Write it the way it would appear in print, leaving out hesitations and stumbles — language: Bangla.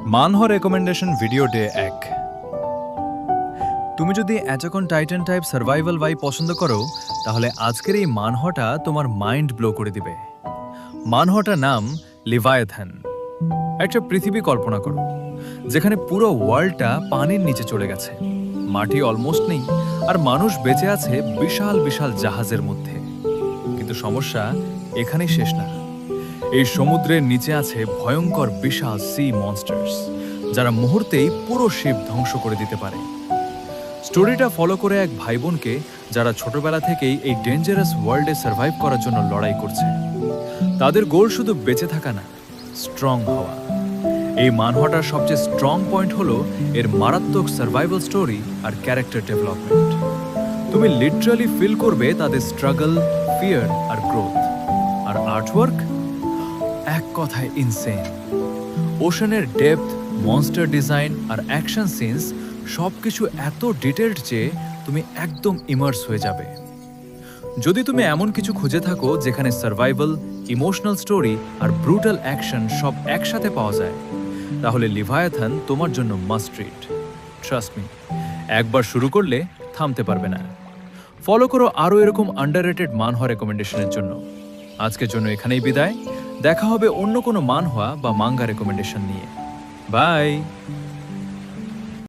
Manha recommendation video day 1। তুমি যদি attack on Titan type survival ভাই পছন্দ করো, তাহলে আজকের এই মানহটা তোমার মাইন্ড ব্লো করে দিবে। মানহটা নাম লিভায়াথান। একটা পৃথিবী কল্পনা করো, যেখানে পুরো ওয়ার্ল্ডটা পানির নিচে চলে গেছে, মাটি অলমোস্ট নেই, আর মানুষ বেঁচে আছে বিশাল বিশাল জাহাজের মধ্যে। কিন্তু সমস্যা এখানেই শেষ না। এই সমুদ্রের নিচে আছে ভয়ঙ্কর বিশাল সি মনস্টার্স, যারা মুহূর্তেই পুরো শিপ ধ্বংস করে দিতে পারে। স্টোরিটা ফলো করে এক ভাই বোনকে, যারা ছোটবেলা থেকেই এই ডেঞ্জারাস ওয়ার্ল্ডে সার্ভাইভ করার জন্য লড়াই করছে। তাদের গোল শুধু বেঁচে থাকা না, স্ট্রং হওয়া। এই মানহটার সবচেয়ে স্ট্রং পয়েন্ট হলো এর মারাত্মক সার্ভাইভাল স্টোরি আর ক্যারেক্টার ডেভেলপমেন্ট। তুমি লিটারালি ফিল করবে তাদের স্ট্রাগল, ফিয়ার আর গ্রোথ। আর আর্টওয়ার্ক এক কথায় ইনসেন। ওশানের ডেপথ, মনস্টার ডিজাইন আর অ্যাকশন সিনস সবকিছু এত ডিটেলড যে তুমি একদম ইমার্স হয়ে যাবে। যদি তুমি এমন কিছু খুঁজে থাকো যেখানে সার্ভাইভাল, ইমোশনাল স্টোরি আর ব্রুটাল অ্যাকশন সব একসাথে পাওয়া যায়, তাহলে লিভায়াথান তোমার জন্য মাস্ট রিড। ট্রাস্ট মি, একবার শুরু করলে থামতে পারবে না। ফলো করো আরও এরকম আন্ডাররেটেড মানহা রেকমেন্ডেশনের জন্য। আজকের জন্য এখানেই বিদায়। দেখা হবে অন্য কোনো মানহা বা মাঙ্গা রেকমেন্ডেশন নিয়ে। বাই।